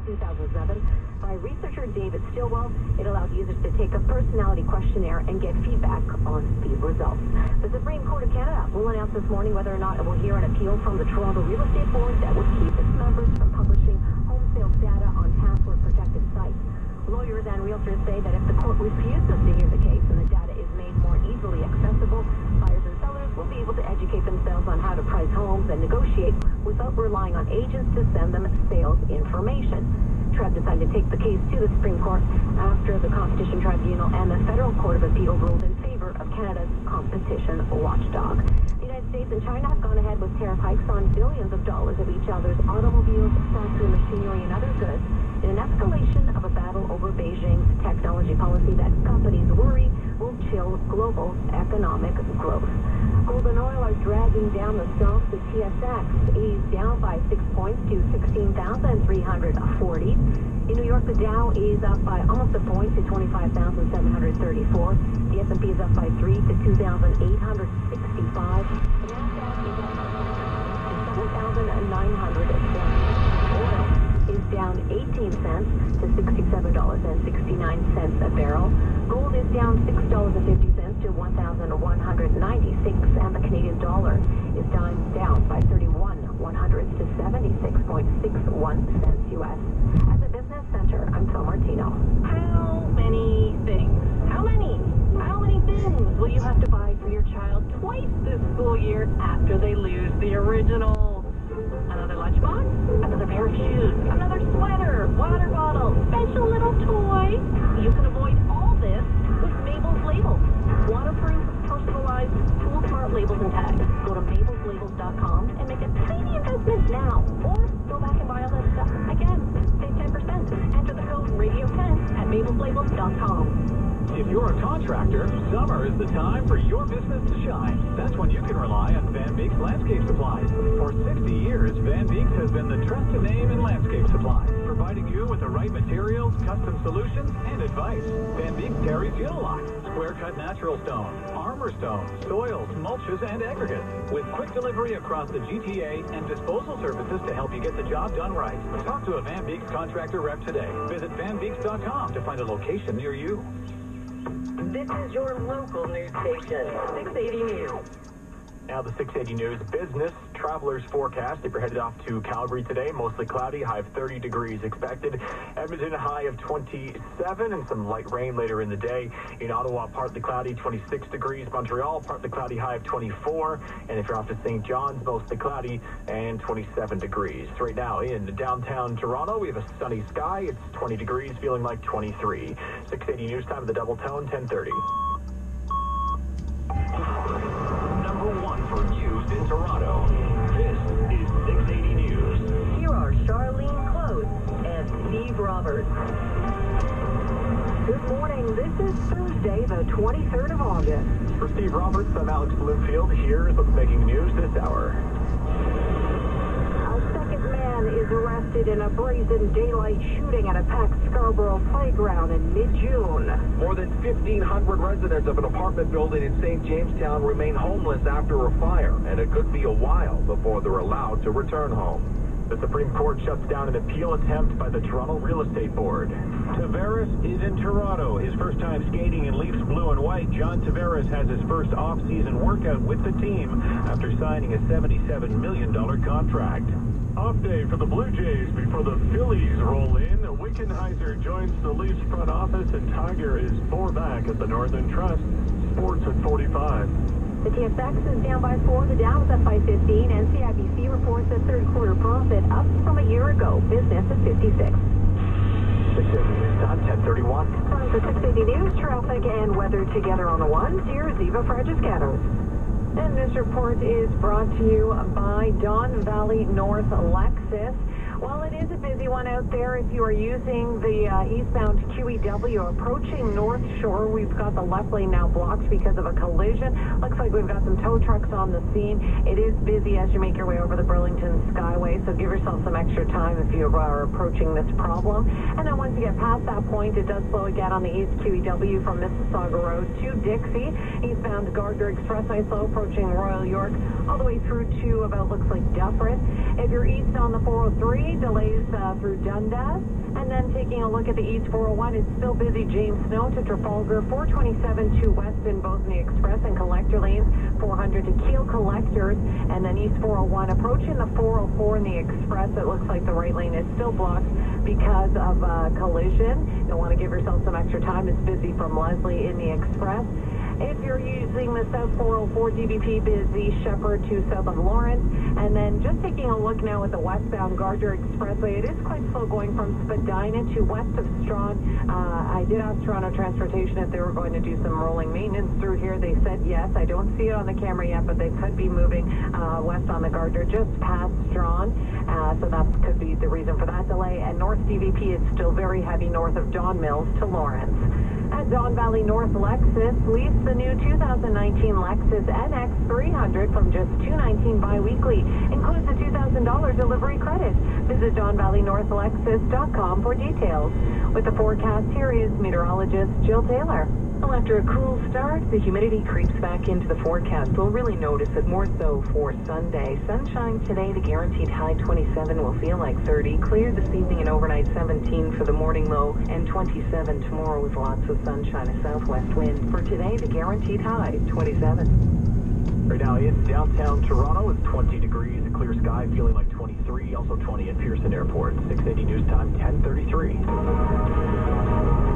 2007 by researcher David Stilwell. It allows users to take a personality questionnaire and get feedback on the results. The Supreme Court of Canada will announce this morning whether or not it will hear an appeal from the Toronto Real Estate Board that would keep its members from publishing home sales data on password-protected sites. Lawyers and realtors say that if the court refuses to hear the case and the data is made more easily accessible, buyers and sellers will be able to educate themselves on how to price homes and negotiate without relying on agents to send them sales information. TREB decided to take the case to the Supreme Court after the Competition Tribunal and the Federal Court of Appeal ruled in favor of Canada's competition watchdog. The United States and China have gone ahead with tariff hikes on billions of dollars of each other's automobiles, factory machinery, and other goods in an escalation of a battle over Beijing's technology policy that companies worry will chill global economic growth. Gold and oil are dragging down the stocks. The TSX is down by 6 points to 16,340. In New York, the Dow is up by almost a point to 25,734. The S&P is up by 3 to 2,865. The Nasdaq is up to 7,920. Oil is down 18 cents to $67.69 a barrel. Gold is down $6.50 to $1,196, and the Canadian dollar is down by 31 100 to 76.61 cents U.S. At the Business Center, I'm Phil Martino. How many things? How many things will you have to buy for your child twice this school year after they lose the original? Another lunchbox, another pair of shoes, another sweater, water bottle, special little toy. You can avoid all this with Mabel's Labels. Waterproof, personalized, tool-smart labels and tags. Go to Mabel'sLabels.com and make a tiny investment now. Or go back and buy all that stuff again. Save 10%. Enter the code Radio10 at Mabel'sLabels.com. If you're a contractor, summer is the time for your business to shine. That's when you can rely on Van Beek's Landscape Supplies. For 60 years, Van Beek's has been the trusted name in landscape supplies, providing you with the right materials, custom solutions, and advice. Van Beek's carries Unilock, square-cut natural stone, armor stone, soils, mulches, and aggregates, with quick delivery across the GTA and disposal services to help you get the job done right. Talk to a Van Beek's contractor rep today. Visit vanbeeks.com to find a location near you. This is your local news station, 680 News. Now the 680 News business travelers forecast. If you're headed off to Calgary today, mostly cloudy, high of 30 degrees expected. Edmonton, high of 27 and some light rain later in the day. In Ottawa, partly cloudy, 26 degrees. Montreal, partly cloudy, high of 24. And if you're off to St. John's, mostly cloudy and 27 degrees. Right now in downtown Toronto, we have a sunny sky. It's 20 degrees, feeling like 23. 680 News time of the double tone, 10:30. For news in Toronto, this is 680 News. Here are Charlene Close and Steve Roberts. Good morning. This is Thursday, the 23rd of August. For Steve Roberts, I'm Alex Bloomfield. Here's what's making news this hour. A second man is arrested in a brazen daylight shooting at a packed Scarborough playground in mid-June. More than 1,500 residents of an apartment building in St. Jamestown remain homeless after a fire, and it could be a while before they're allowed to return home. The Supreme Court shuts down an appeal attempt by the Toronto Real Estate Board. Tavares is in Toronto. His first time skating in Leafs blue and white. John Tavares has his first off-season workout with the team after signing a $77 million contract. Off day for the Blue Jays before the Phillies roll in. Wickenheiser joins the Leafs front office, and Tiger is 4 back at the Northern Trust. Sports at 45. The TSX is down by 4. The Dow is up by 15. And CIBC reports a third quarter profit up from a year ago. Business at 56. 680 News time, 10:31. Time for 680 News, traffic and weather together on the ones. Here's Eva Fragiscatos. And this report is brought to you by Don Valley North Lexus. Well, it is a busy one out there. If you are using the eastbound QEW approaching North Shore, we've got the left lane now blocked because of a collision. Looks like we've got some tow trucks on the scene. It is busy as you make your way over the Burlington Skyway, so give yourself some extra time if you are approaching this problem. And then once you get past that point, it does slow again on the east QEW from Missisauga Road to Dixie. Eastbound Gardner Expressway slow approaching Royal York all the way through to about looks like Dufferin. If you're east on the 403, delays through Dundas. And then taking a look at the East 401, it's still busy. James Snow to Trafalgar, 427 to West in both the Express and Collector lanes, 400 to Keel Collectors, and then East 401 approaching the 404 in the Express. It looks like the right lane is still blocked because of a collision. You'll want to give yourself some extra time. It's busy from Leslie in the Express. If you're using the South 404, DVP busy, Shepherd to south of Lawrence. And then just taking a look now at the westbound Gardner Expressway, it is quite slow going from Spadina to west of Strawn. I did ask Toronto Transportation if they were going to do some rolling maintenance through here. They said yes. I don't see it on the camera yet, but they could be moving west on the Gardner just past Strawn. So that could be the reason for that delay. And North DVP is still very heavy north of Don Mills to Lawrence. At Don Valley North Lexus, lease the new 2019 Lexus NX 300 from just $219 bi-weekly. Includes a $2,000 delivery credit. Visit DonValleyNorthLexus.com for details. With the forecast, here is meteorologist Jill Taylor. Well, after a cool start, the humidity creeps back into the forecast. We'll really notice it more so for Sunday. Sunshine today, the guaranteed high 27 will feel like 30. Clear this evening and overnight 17 for the morning low, and 27 tomorrow with lots of sunshine, a southwest wind. For today, the guaranteed high 27. Right now in downtown Toronto, it's 20 degrees, a clear sky, feeling like 23, also 20 at Pearson Airport. 680 news time, 10:33.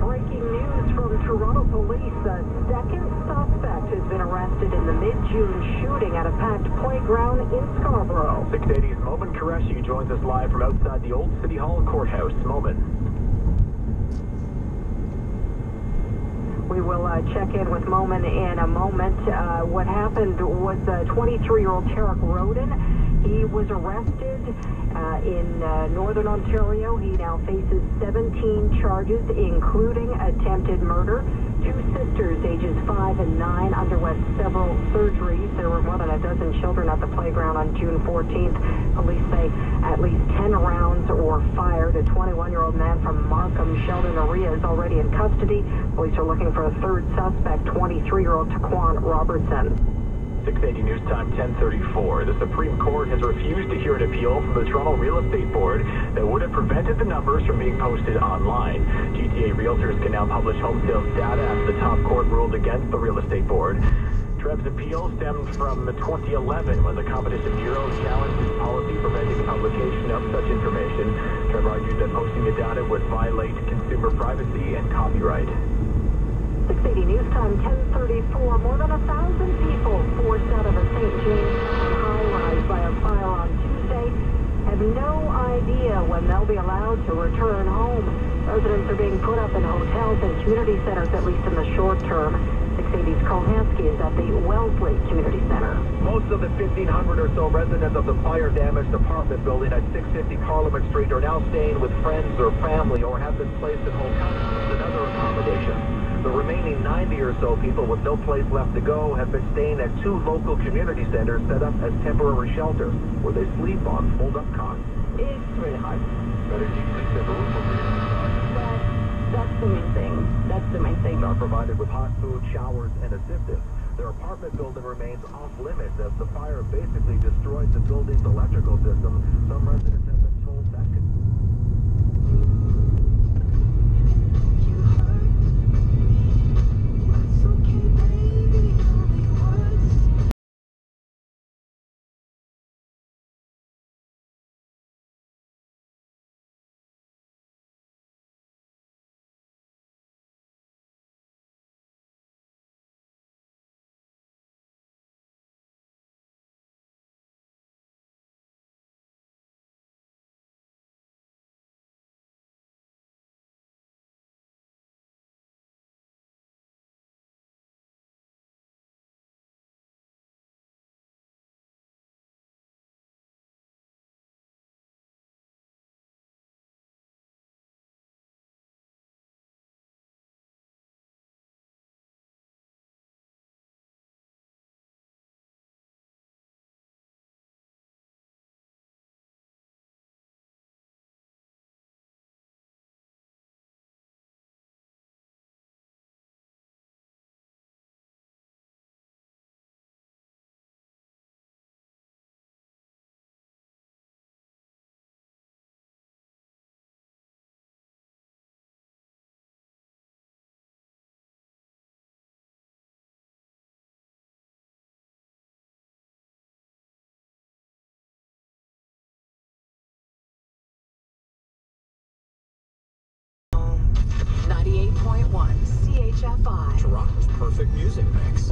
Breaking news from Toronto police. A second suspect has been arrested in the mid-June shooting at a packed playground in Scarborough. 680's Momin Qureshi joins us live from outside the old City Hall courthouse. Momin. We will check in with Momin in a moment. What happened was 23-year-old Tarek Roden. He was arrested in Northern Ontario. He now faces 17 charges, including attempted murder. Two sisters, ages 5 and 9, underwent several surgeries. There were more than a dozen children at the playground on June 14th. Police say at least 10 rounds were fired. A 21-year-old man from Markham, Sheldon Aria, is already in custody. Police are looking for a third suspect, 23-year-old Taquan Robertson. 680 news time, 10:34. The Supreme Court has refused to hear an appeal from the Toronto Real Estate Board that would have prevented the numbers from being posted online. GTA realtors can now publish home sales data after the top court ruled against the Real Estate Board. TREB's appeal stemmed from 2011 when the Competition Bureau challenged its policy preventing the publication of such information. TREB argued that posting the data would violate consumer privacy and copyright. 680 news time, 10:34. More than 1,000 people forced out of a St. James high-rise by a fire on Tuesday have no idea when they'll be allowed to return home. Residents are being put up in hotels and community centers, at least in the short term. 680's Kohansky is at the Wellesley Community Center. Most of the 1,500 or so residents of the fire-damaged apartment building at 650 Parliament Street are now staying with friends or family or have been placed in hotels and other accommodations. The remaining 90 or so people with no place left to go have been staying at two local community centers set up as temporary shelters, where they sleep on fold-up cots. It's really hard. Better keep the room over That's the main thing. That's the main thing. Are provided with hot food, showers, and assistance. Their apartment building remains off limits as the fire basically destroyed the building's electrical system. Some residents have been told that could 101.1 CHFI. Toronto's perfect music mix.